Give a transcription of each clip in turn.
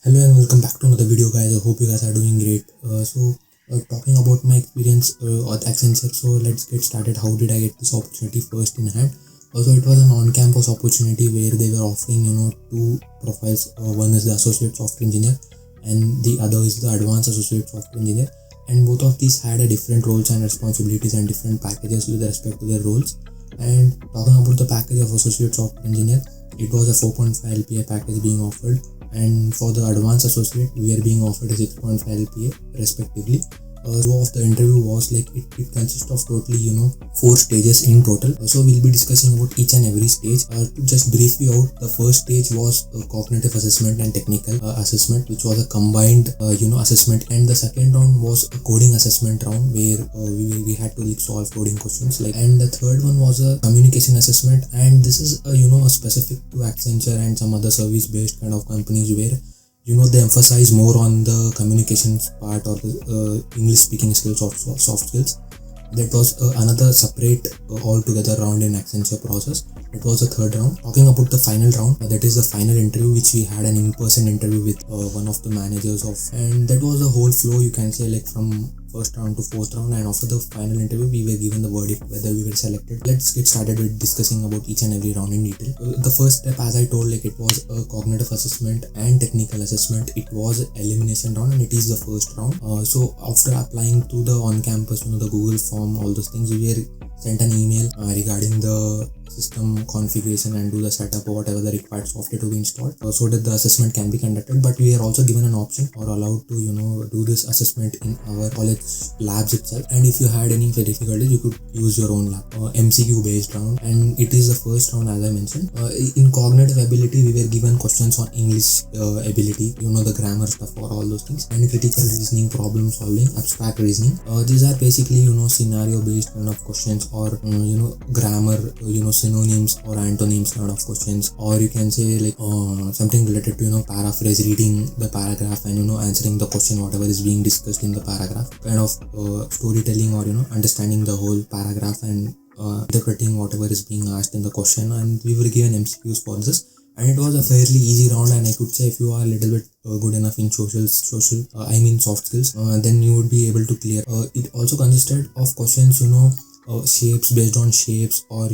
Hello and welcome back to another video, guys. I hope you guys are doing great. Talking about my experience at Accenture, so let's get started. How did I get this opportunity first in hand? Also, it was an on-campus opportunity where they were offering, two profiles. One is the associate software engineer, and the other is the advanced associate software engineer. And both of these had a different roles and responsibilities and different packages with respect to their roles. And talking about the package of associate software engineer, it was a 4.5 LPA package being offered, and for the advanced associate we are being offered a 6.5 LPA respectively. So of the interview was like it consists of totally 4 stages in total. So we'll be discussing about each and every stage. To just brief you out, the first stage was a cognitive assessment and technical assessment, which was a combined assessment, and the second round was a coding assessment round where we had to solve coding questions, and the third one was a communication assessment, and this is a specific to Accenture and some other service based kind of companies where they emphasize more on the communications part or the English speaking skills or soft skills. That was another separate altogether round in Accenture process. It was the third round. Talking about the final round, that is the final interview, which we had an in-person interview with one of the managers of, and that was the whole flow, you can say, like from first round to fourth round. And after the final interview, we were given the verdict whether we were selected. Let's get started with discussing about each and every round in detail. The first step, as I told, it was a cognitive assessment and technical assessment. It was an elimination round, and it is the first round. So after applying to the on-campus, the Google form, all those things, we were sent an email regarding the system configuration and do the setup or whatever the required software to be installed, so that the assessment can be conducted. But we are also given an option or allowed to do this assessment in our college labs itself, and if you had any difficulties, you could use your own lab. MCQ based round, and it is the first round, as I mentioned. In cognitive ability, we were given questions on English ability, the grammar stuff or all those things, and critical reasoning, problem solving, abstract reasoning. These are basically scenario based kind of questions, or grammar, synonyms or antonyms kind of questions, or you can say like something related to paraphrase, reading the paragraph and answering the question whatever is being discussed in the paragraph, kind of storytelling, or understanding the whole paragraph and interpreting whatever is being asked in the question. And we were given MCQs for this, and it was a fairly easy round. And I could say if you are a little bit good enough in soft skills, then you would be able to clear. It also consisted of questions, shapes based on shapes, or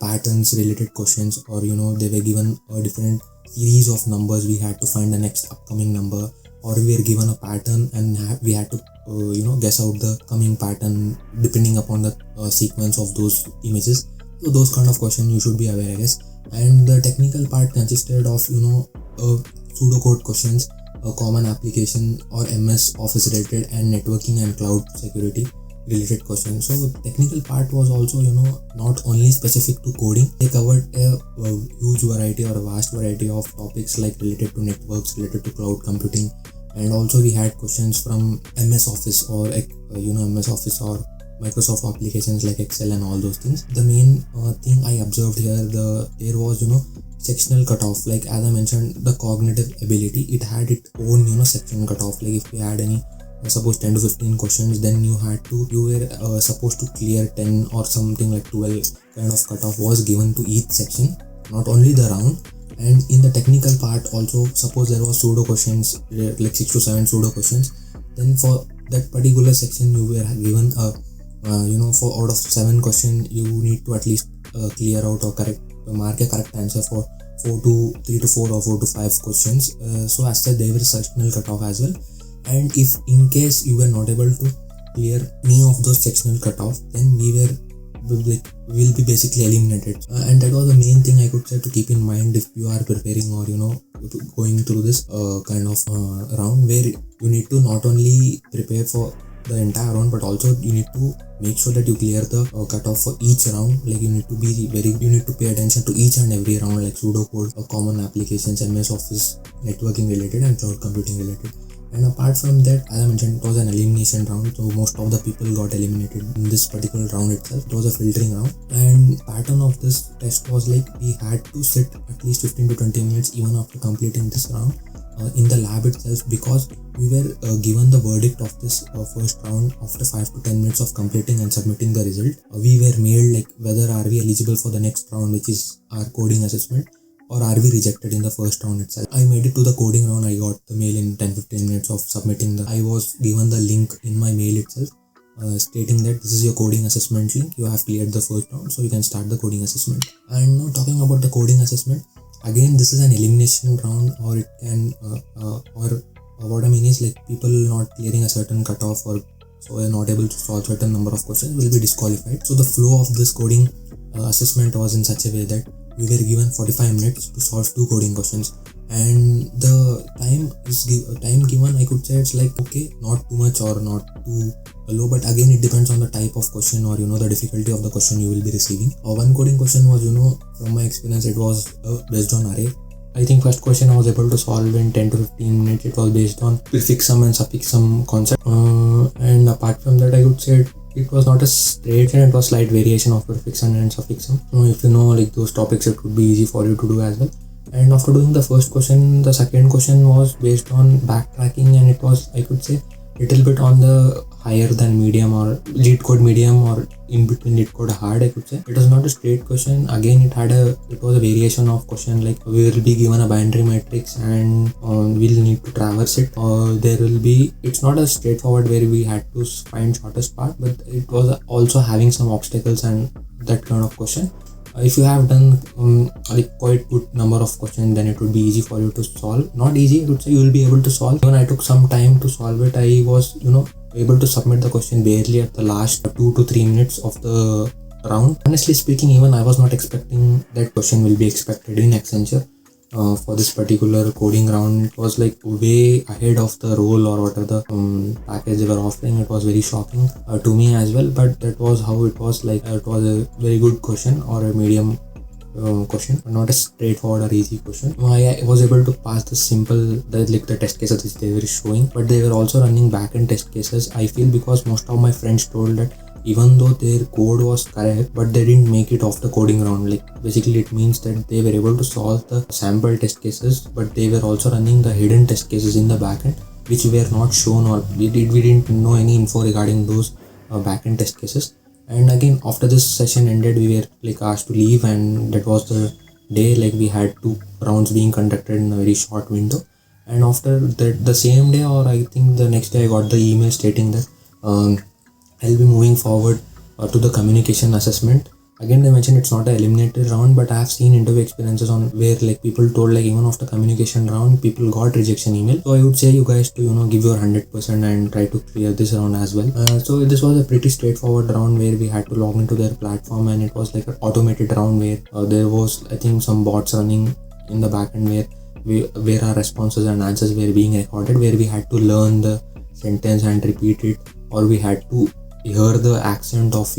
patterns related questions, or they were given a different series of numbers. We had to find the next upcoming number, or we were given a pattern and we had to guess out the coming pattern depending upon the sequence of those images. So those kind of questions you should be aware, I guess. And the technical part consisted of pseudocode questions, a common application or MS Office related, and networking and cloud security related questions. So the technical part was also not only specific to coding. They covered a huge variety or a vast variety of topics, like related to networks, related to cloud computing, and also we had questions from MS Office or MS Office or Microsoft applications like Excel and all those things. The main thing I observed here, there was sectional cutoff. Like as I mentioned, the cognitive ability, it had its own section cutoff. Like if we had any suppose 10 to 15 questions, then you were supposed to clear 10 or something like 12 kind of cutoff was given to each section, not only the round. And in the technical part also, suppose there was pseudo questions, like 6 to 7 pseudo questions, then for that particular section you were given for out of 7 questions you need to at least clear out or mark a correct answer for 3 to 4 or 4 to 5 questions. So as such, there were sectional cutoff as well. And if in case you were not able to clear any of those sectional cutoff, then will be basically eliminated. And that was the main thing I could say to keep in mind if you are preparing or going through this kind of round, where you need to not only prepare for the entire round, but also you need to make sure that you clear the cutoff for each round. Like you need to pay attention to each and every round, like pseudocode, common applications, MS Office, networking related, and cloud computing related. And apart from that, as I mentioned, it was an elimination round, so most of the people got eliminated in this particular round itself. It was a filtering round, and pattern of this test was like we had to sit at least 15 to 20 minutes even after completing this round in the lab itself, because we were given the verdict of this first round after 5 to 10 minutes of completing and submitting the result. We were mailed like whether are we eligible for the next round, which is our coding assessment, or are we rejected in the first round itself? I made it to the coding round. I got the mail in 10-15 minutes of submitting I was given the link in my mail itself, stating that this is your coding assessment link. You have cleared the first round, so you can start the coding assessment. And now talking about the coding assessment, again this is an elimination round, or it can what I mean is like people not clearing a certain cutoff or so are not able to solve certain number of questions will be disqualified. So the flow of this coding assessment was in such a way that we were given 45 minutes to solve 2 coding questions, and the time given, I could say it's like okay, not too much or not too low, but again it depends on the type of question or the difficulty of the question you will be receiving. One coding question was from my experience it was based on array. I think first question I was able to solve in 10 to 15 minutes. It was based on prefixum and suffixum concept, and apart from that I could say it was not a straight and it was slight variation of prefixum and suffixum. If you know like those topics, it would be easy for you to do as well. And after doing the first question, the second question was based on backtracking, and it was, I could say, little bit on the higher than medium or lead code medium or in between lead code hard, I could say. It was not a straight question. Again, it was a variation of question, like we will be given a binary matrix and we'll need to traverse it. It's not a straightforward where we had to find shortest path, but it was also having some obstacles and that kind of question. If you have done like quite good number of questions, then it would be easy for you to solve. Not easy, I would say you will be able to solve. When I took some time to solve it, I was able to submit the question barely at the last 2 to 3 minutes of the round. Honestly speaking, even I was not expecting that question will be expected in Accenture. For this particular coding round, it was like way ahead of the role or whatever the package they were offering. It was very shocking to me as well, but that was how it was. Like it was a very good question or a medium question, not a straightforward or easy question. I was able to pass the test cases which they were showing, but they were also running back-end test cases. I feel because most of my friends told that even though their code was correct, but they didn't make it off the coding round. Like basically it means that they were able to solve the sample test cases, but they were also running the hidden test cases in the backend, which were not shown, or we didn't know any info regarding those backend test cases. And again, after this session ended, we were like asked to leave, and that was the day. Like we had 2 rounds being conducted in a very short window. And after that, the same day, or I think the next day, I got the email stating that I'll be moving forward to the communication assessment. Again, they mentioned it's not an eliminated round, but I have seen interview experiences on where like people told like even after communication round, people got rejection email. So I would say you guys to give your 100% and try to clear this round as well. So this was a pretty straightforward round where we had to log into their platform, and it was like an automated round where there was, I think, some bots running in the backend where our responses and answers were being recorded, where we had to learn the sentence and repeat it, or we had to hear the accent of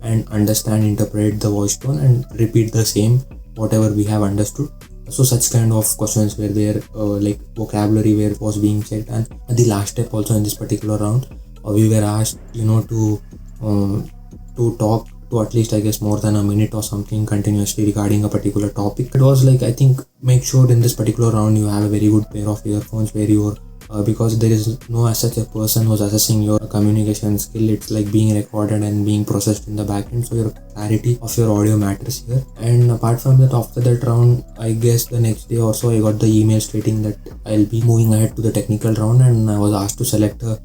and understand, interpret the voice tone and repeat the same whatever we have understood. So such kind of questions were there, like vocabulary where it was being checked. And at the last step also in this particular round, we were asked to talk to at least, I guess, more than a minute or something continuously regarding a particular topic. It was like, I think, make sure in this particular round you have a very good pair of earphones where you're because there is no as such a person who's assessing your communication skill. It's like being recorded and being processed in the backend, so your clarity of your audio matters here. And apart from that, after that round, I guess the next day or so, I got the email stating that I'll be moving ahead to the technical round, and I was asked to select a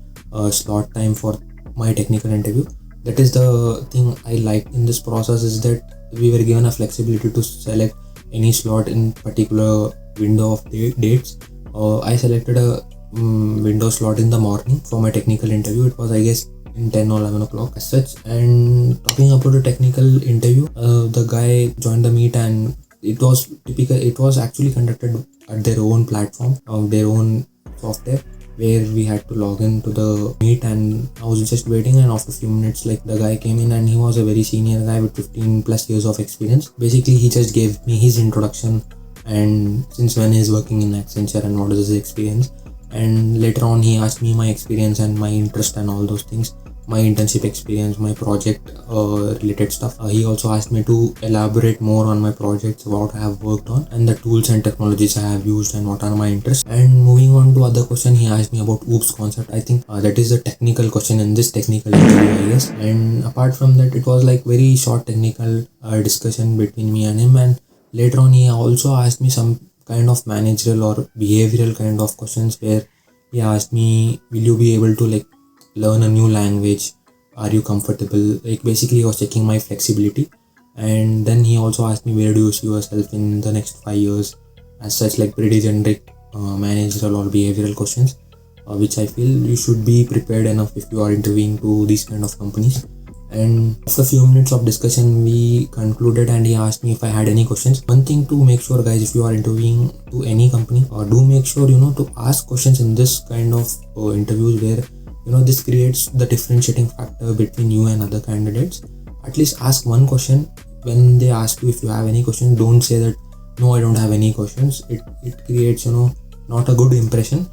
slot time for my technical interview. That is the thing I liked in this process, is that we were given a flexibility to select any slot in particular window of dates. I selected a window slot in the morning for my technical interview. It was, I guess, in 10 or 11 o'clock as such. And talking about the technical interview, the guy joined the meet, and it was typical. It was actually conducted at their own platform, their own software, where we had to log in to the meet, and I was just waiting. And after a few minutes, like, the guy came in, and he was a very senior guy with 15 plus years of experience. Basically, he just gave me his introduction and since when he's working in Accenture and what is his experience. And later on, he asked me my experience and my interest and all those things, my internship experience, my project related stuff. He also asked me to elaborate more on my projects, what I have worked on, and the tools and technologies I have used, and what are my interests. And moving on to other question, he asked me about OOPS concept. I think that is a technical question in this technical interview, I guess. And apart from that, it was like very short technical discussion between me and him. And Later on, he also asked me some kind of managerial or behavioral kind of questions, where he asked me, will you be able to like learn a new language? Are you comfortable? Like basically he was checking my flexibility. And then he also asked me, where do you see yourself in the next 5 years? As such, like pretty generic managerial or behavioral questions, which I feel you should be prepared enough if you are interviewing to these kind of companies. And after a few minutes of discussion, we concluded, and he asked me if I had any questions. One thing to make sure, guys, if you are interviewing to any company, do make sure to ask questions in this kind of interviews, where this creates the differentiating factor between you and other candidates. At least ask one question. When they ask you if you have any questions, don't say that no, I don't have any questions. It creates not a good impression.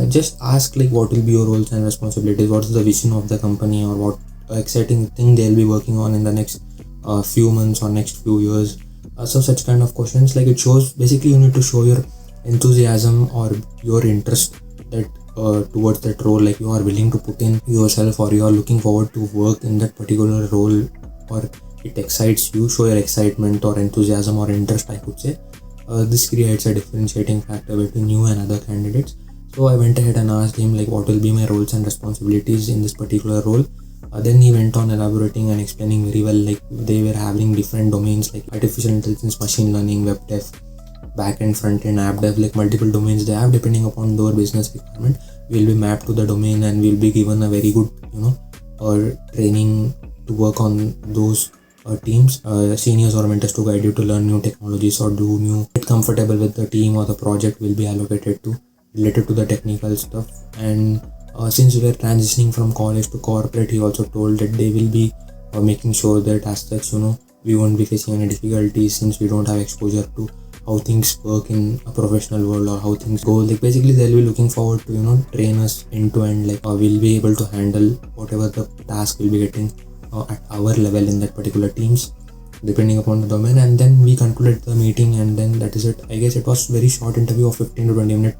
Just ask like, what will be your roles and responsibilities, what's the vision of the company, or what exciting thing they'll be working on in the next few months or next few years. So such kind of questions, like it shows, basically you need to show your enthusiasm or your interest that towards that role, like you are willing to put in yourself, or you are looking forward to work in that particular role, or it excites you. Show your excitement or enthusiasm or interest, I could say. This creates a differentiating factor between you and other candidates. So I went ahead and asked him like, what will be my roles and responsibilities in this particular role. Then he went on elaborating and explaining very well, like they were having different domains like artificial intelligence, machine learning, web dev, back-end, front-end, app dev, like multiple domains they have. Depending upon their business requirement, we'll be mapped to the domain and we'll be given a very good or training to work on those teams, seniors or mentors to guide you to learn new technologies or get comfortable with the team or the project will be allocated to related to the technical stuff. And since we were transitioning from college to corporate, he also told that they will be making sure that as such we won't be facing any difficulties, since we don't have exposure to how things work in a professional world or how things go. Like basically they'll be looking forward to train us end to end, like we'll be able to handle whatever the task we'll be getting at our level in that particular teams, depending upon the domain. And then we concluded the meeting, and then that is it. I guess it was very short interview of 15 to 20 minute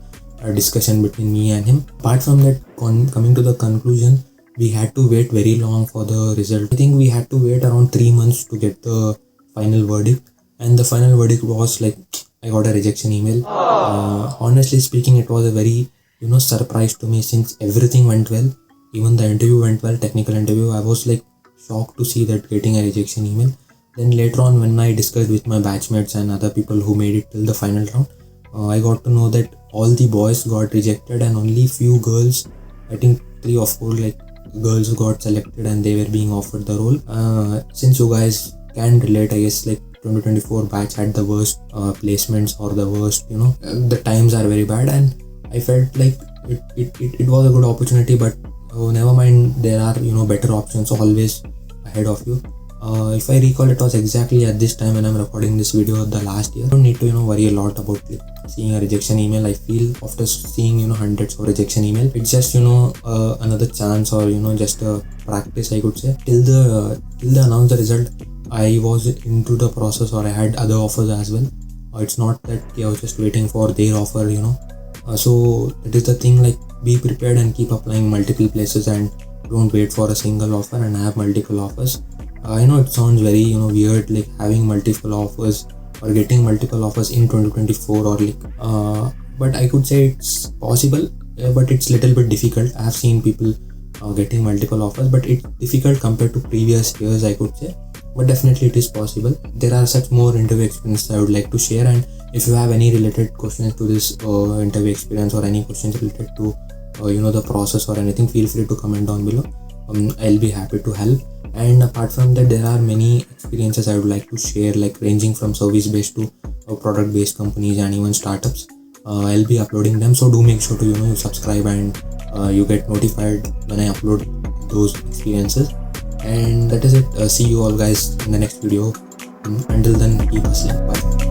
discussion between me and him. Apart from that, coming to the conclusion, we had to wait very long for the result. I think we had to wait around 3 months to get the final verdict, and the final verdict was like, I got a rejection email. Honestly speaking, it was a very surprise to me, since everything went well. Even the interview went well, technical interview. I was like shocked to see that, getting a rejection email. Then later on, when I discussed with my batchmates and other people who made it till the final round, I got to know that all the boys got rejected and only few girls, I think 3 or 4 like girls got selected and they were being offered the role. Since you guys can relate, I guess like 2024 batch had the worst placements, or the worst, the times are very bad, and I felt like it was a good opportunity, but never mind, there are better options always ahead of you. If I recall, it was exactly at this time when I'm recording this video the last year. I don't need to worry a lot about seeing a rejection email. I feel after seeing hundreds of rejection email, it's just another chance, or just a practice, I could say. Till they announced the result, I was into the process, or I had other offers as well. It's not that I was just waiting for their offer. So that is the thing, like be prepared and keep applying multiple places, and don't wait for a single offer and have multiple offers. I know it sounds very weird, like having multiple offers or getting multiple offers in 2024, or like but I could say it's possible, but it's little bit difficult. I have seen people getting multiple offers, but it's difficult compared to previous years, I could say. But definitely it is possible. There are such more interview experiences I would like to share, and if you have any related questions to this interview experience, or any questions related to the process or anything, feel free to comment down below. I'll be happy to help. And apart from that, there are many experiences I would like to share, like ranging from service based to product based companies and even startups. I'll be uploading them, so do make sure to you subscribe, and you get notified when I upload those experiences. And that is it. See you all guys in the next video. Until then, keep hustling. Bye.